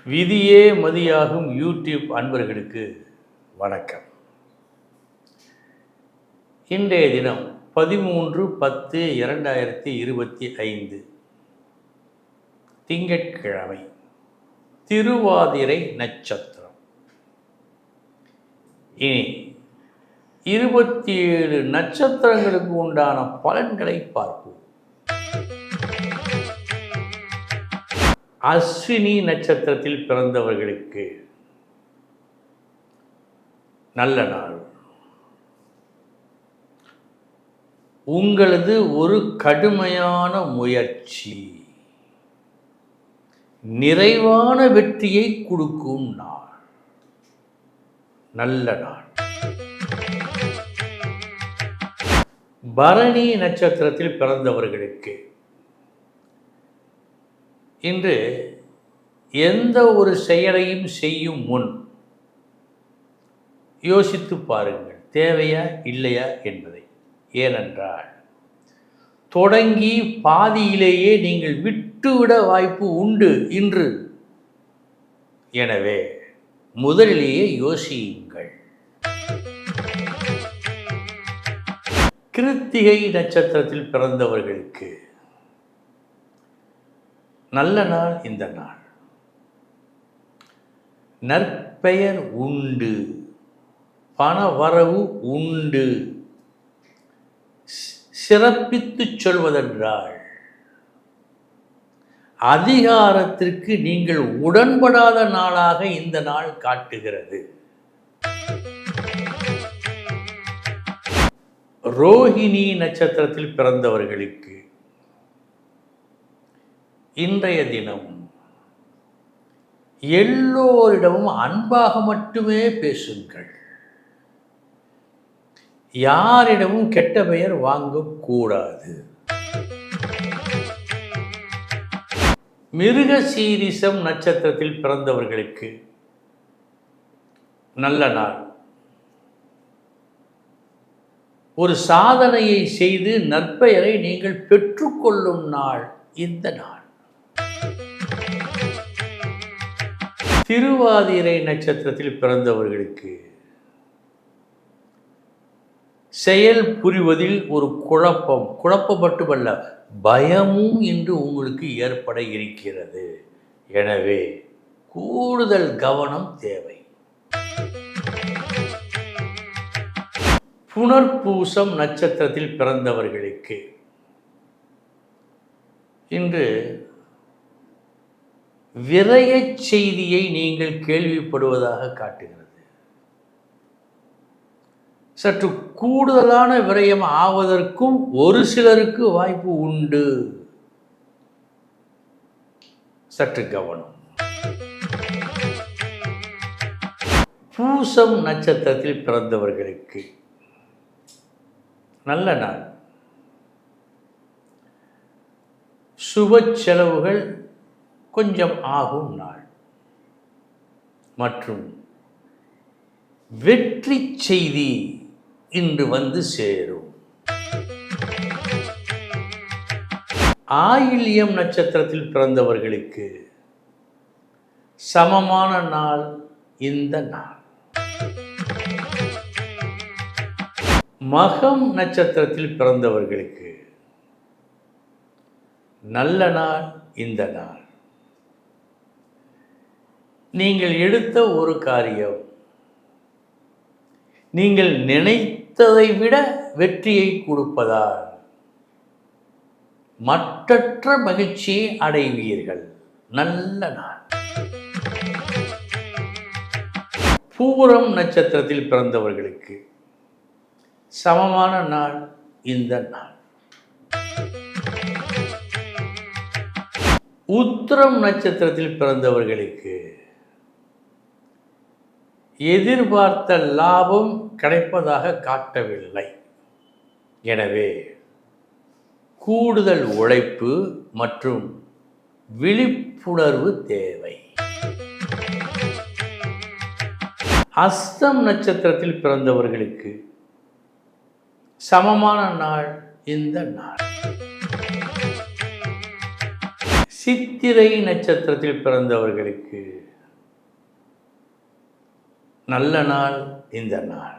விதியே மதியாகும் யூடியூப் அன்பர்களுக்கு வணக்கம். இன்றைய தினம் 13/10/2025 திங்கட்கிழமை, திருவாதிரை நட்சத்திரம். இனி 27 நட்சத்திரங்களுக்கு உண்டான பலன்களை பார்ப்போம். அஸ்வினி நட்சத்திரத்தில் பிறந்தவர்களுக்கு நல்ல நாள். உங்களது ஒரு கடுமையான முயற்சி நிறைவான வெற்றியை கொடுக்கும் நாள். நல்ல நாள். பரணி நட்சத்திரத்தில் பிறந்தவர்களுக்கு இன்று எந்த ஒரு செயலையும் செய்யும் முன் யோசித்து பாருங்கள், தேவையா இல்லையா என்பதை. ஏனென்றால் தொடங்கி பாதியிலேயே நீங்கள் விட்டுவிட வாய்ப்பு உண்டு இன்று. எனவே முதலிலேயே யோசியுங்கள். கிருத்திகை நட்சத்திரத்தில் பிறந்தவர்களுக்கு நல்ல நாள். இந்த நாள் நற்பெயர் உண்டு, பண வரவு உண்டு. சிறப்பித்து சொல்வதென்றால் அதிகாரத்திற்கு நீங்கள் உடன்படாத நாளாக இந்த நாள் காட்டுகிறது. ரோஹிணி நட்சத்திரத்தில் பிறந்தவர்களுக்கு இன்றைய தினம் எல்லோரிடமும் அன்பாக மட்டுமே பேசுங்கள். யாரிடமும் கெட்ட பெயர் வாங்கக்கூடாது. மிருகசீரிஷம் நட்சத்திரத்தில் பிறந்தவர்களுக்கு நல்ல நாள். ஒரு சாதனையை செய்து நற்பெயரை நீங்கள் பெற்றுக்கொள்ளும் நாள் இந்த நாள். திருவாதிரை நட்சத்திரத்தில் பிறந்தவர்களுக்கு செயல் புரிவதில் ஒரு குழப்பம் மட்டுமல்ல, பயமும் இன்று உங்களுக்கு ஏற்பட இருக்கிறது. எனவே கூடுதல் கவனம் தேவை. புனர்பூசம் நட்சத்திரத்தில் பிறந்தவர்களுக்கு இன்று விரயச் செய்தியை நீங்கள் கேள்விப்படுவதாக காட்டுகிறது. சற்று கூடுதலான விரயம் ஆவதற்கும் ஒரு சிலருக்கு வாய்ப்பு உண்டு. சற்று கவனம். பூசம் நட்சத்திரத்தில் பிறந்தவர்களுக்கு நல்ல நாள். சுப செலவுகள் கொஞ்சம் ஆகும் நாள் மற்றும் வெற்றி செய்தி இன்று வந்து சேரும். ஆயில்யம் நட்சத்திரத்தில் பிறந்தவர்களுக்கு சமமான நாள் இந்த நாள். மகம் நட்சத்திரத்தில் பிறந்தவர்களுக்கு நல்ல நாள் இந்த நாள். நீங்கள் எடுத்த ஒரு காரியம் நீங்கள் நினைத்ததை விட வெற்றியை கொடுப்பதால் மற்றற்ற மகிழ்ச்சியை அடைவீர்கள். நல்ல நாள். பூரம் நட்சத்திரத்தில் பிறந்தவர்களுக்கு சமமான நாள் இந்த நாள். உத்திரம் நட்சத்திரத்தில் பிறந்தவர்களுக்கு எதிர்பார்த்த லாபம் கிடைப்பதாக காட்டவில்லை. எனவே கூடுதல் உழைப்பு மற்றும் விழிப்புணர்வு தேவை. அஸ்தம் நட்சத்திரத்தில் பிறந்தவர்களுக்கு சமமான நாள் இந்த நாள். சித்திரை நட்சத்திரத்தில் பிறந்தவர்களுக்கு நல்ல நாள் இந்த நாள்.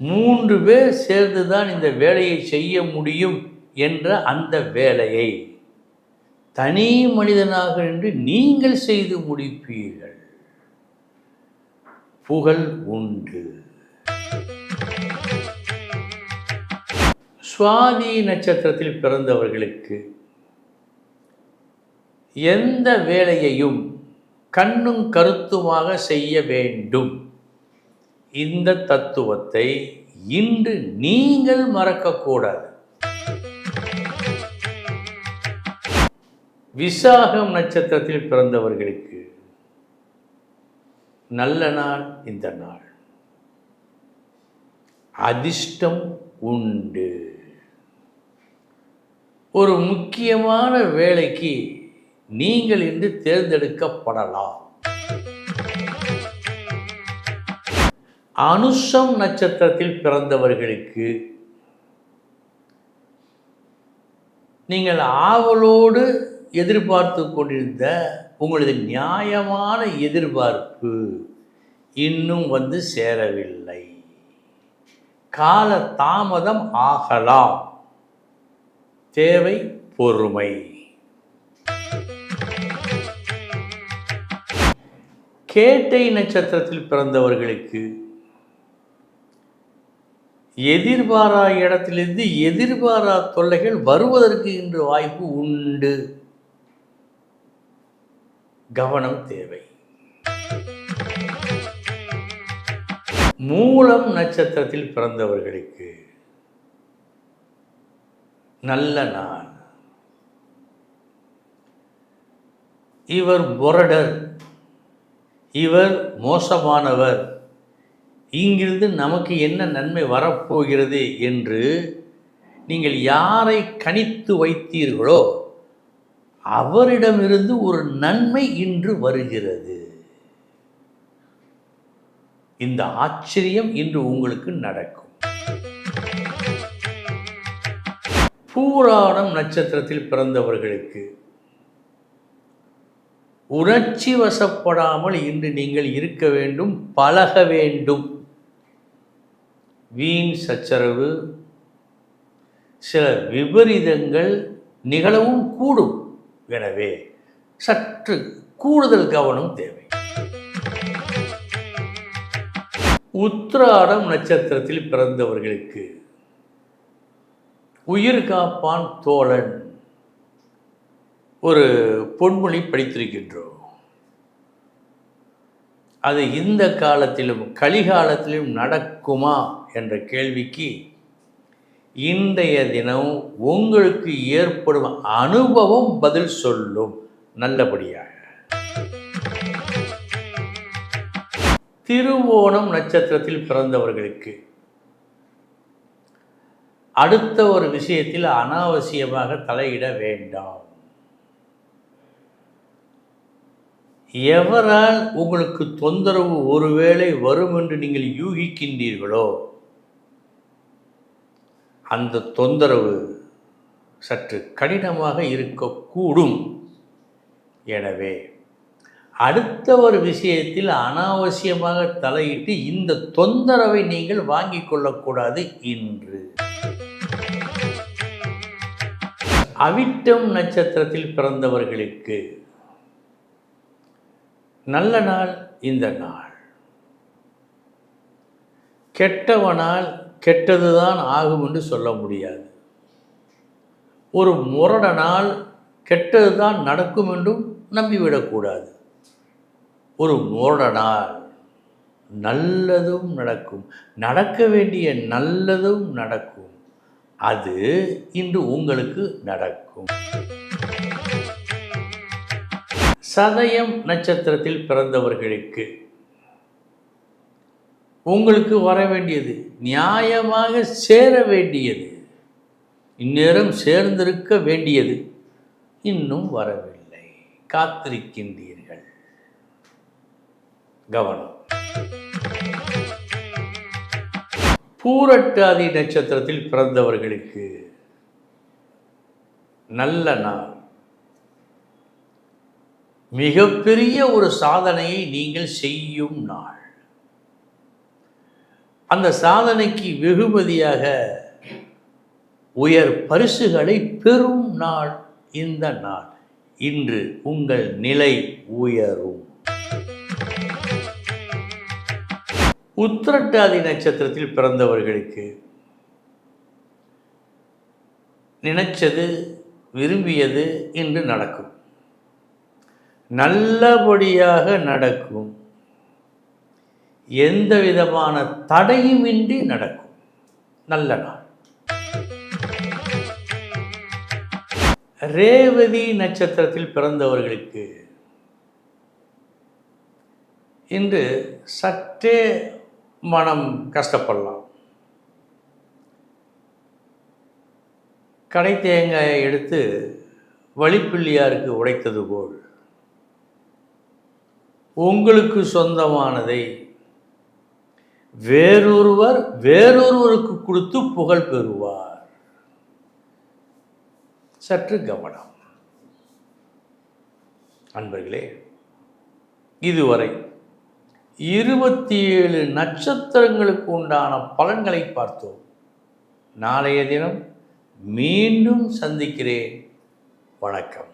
3 பேர் சேர்ந்து தான் இந்த வேலையை செய்ய முடியும் என்ற அந்த வேலையை தனி மனிதனாக நின்று நீங்கள் செய்து முடிப்பீர்கள். புகழ் உண்டு. சுவாதி நட்சத்திரத்தில் பிறந்தவர்களுக்கு எந்த வேலையையும் கண்ணும் கருத்துமாக செய்ய வேண்டும். இந்த தத்துவத்தை இன்று நீங்கள் மறக்கக்கூடாது. விசாகம் நட்சத்திரத்தில் பிறந்தவர்களுக்கு நல்ல நாள் இந்த நாள். அதிர்ஷ்டம் உண்டு. ஒரு முக்கியமான வேலைக்கு நீங்கள் இன்று தேர்ந்தெடுக்கப்படலாம். அனுஷம் நட்சத்திரத்தில் பிறந்தவர்களுக்கு நீங்கள் ஆவலோடு எதிர்பார்த்து கொண்டிருந்த உங்களது நியாயமான எதிர்பார்ப்பு இன்னும் வந்து சேரவில்லை. கால தாமதம் ஆகலாம். தேவை பொறுமை. கேட்டை நட்சத்திரத்தில் பிறந்தவர்களுக்கு எதிர்பாரா இடத்திலிருந்து எதிர்பாரா தொல்லைகள் வருவதற்கு இன்று வாய்ப்பு உண்டு. கவனம் தேவை. மூலம் நட்சத்திரத்தில் பிறந்தவர்களுக்கு நல்ல நாள். இவர் முரடர், இவர் மோசமானவர், இங்கிருந்து நமக்கு என்ன நன்மை வரப்போகிறது என்று நீங்கள் யாரை கணித்து வைத்தீர்களோ அவரிடமிருந்து ஒரு நன்மை இன்று வருகிறது. இந்த ஆச்சரியம் இன்று உங்களுக்கு நடக்கும். பூராடம் நட்சத்திரத்தில் பிறந்தவர்களுக்கு உணர்ச்சி வசப்படாமல் இன்று நீங்கள் இருக்க வேண்டும், பழக வேண்டும். வீண் சச்சரவு, சில விபரீதங்கள் நிகழவும் கூடும். எனவே சற்று கூடுதல் கவனம் தேவை. உத்திராடம் நட்சத்திரத்தில் பிறந்தவர்களுக்கு உயிர் காப்பான் தோழன் ஒரு பொன்மொழி படித்திருக்கின்றோம். அது இந்த காலத்திலும் கலிகாலத்திலும் நடக்குமா என்ற கேள்விக்கு இன்றைய தினம் உங்களுக்கு ஏற்படும் அனுபவம் பதில் சொல்லும். நல்லபடியாக. திருவோணம் நட்சத்திரத்தில் பிறந்தவர்களுக்கு அடுத்த ஒரு விஷயத்தில் அனாவசியமாக தலையிட வேண்டாம். எவரால் உங்களுக்கு தொந்தரவு ஒருவேளை வரும் என்று நீங்கள் யூகிக்கின்றீர்களோ அந்த தொந்தரவு சற்று கடினமாக இருக்கக்கூடும். எனவே அடுத்த ஒரு விஷயத்தில் அனாவசியமாக தலையிட்டு இந்த தொந்தரவை நீங்கள் வாங்கிக் கொள்ளக்கூடாது. இன்று அவிட்டம் நட்சத்திரத்தில் பிறந்தவர்களுக்கு நல்ல நாள் இந்த நாள். கெட்டவனால் கெட்டதுதான் ஆகும் என்று சொல்ல முடியாது. ஒரு முரடனால் கெட்டதுதான் நடக்கும் என்றும் நம்பிவிடக்கூடாது. ஒரு முரடனால் நல்லதும் நடக்கும், நடக்க வேண்டிய நல்லதும் நடக்கும். அது இன்று உங்களுக்கு நடக்கும். சதயம் நட்சத்திரத்தில் பிறந்தவர்களுக்கு உங்களுக்கு வர வேண்டியது, நியாயமாக சேர வேண்டியது, இந்நேரம் சேர்ந்திருக்க வேண்டியது இன்னும் வரவில்லை. காத்திருக்கின்றீர்கள். கவனம். பூரட்டாதி நட்சத்திரத்தில் பிறந்தவர்களுக்கு நல்ல நாள். மிகப்பெரிய ஒரு சாதனையை நீங்கள் செய்யும் நாள். அந்த சாதனைக்கு வெகுமதியாக உயர் பரிசுகளை பெறும் நாள் இந்த நாள். இன்று உங்கள் நிலை உயரும். உத்திரட்டாதி நட்சத்திரத்தில் பிறந்தவர்களுக்கு நினைச்சது விரும்பியது இன்று நடக்கும். நல்லபடியாக நடக்கும். எந்த விதமான தடையுமின்றி நடக்கும். நல்ல நாள். ரேவதி நட்சத்திரத்தில் பிறந்தவர்களுக்கு இன்று சற்றே மனம் கஷ்டப்படலாம். கடை தேங்காயை எடுத்து வழிப்பிள்ளையாருக்கு உடைத்தது போல் உங்களுக்கு சொந்தமானதை வேறொருவருக்கு கொடுத்து புகழ் பெறுவார். சற்று கவனம். அன்பர்களே, இதுவரை 27 நட்சத்திரங்களுக்கு உண்டான பலன்களை பார்த்தோம். நாளைய தினம் மீண்டும் சந்திக்கிறேன். வணக்கம்.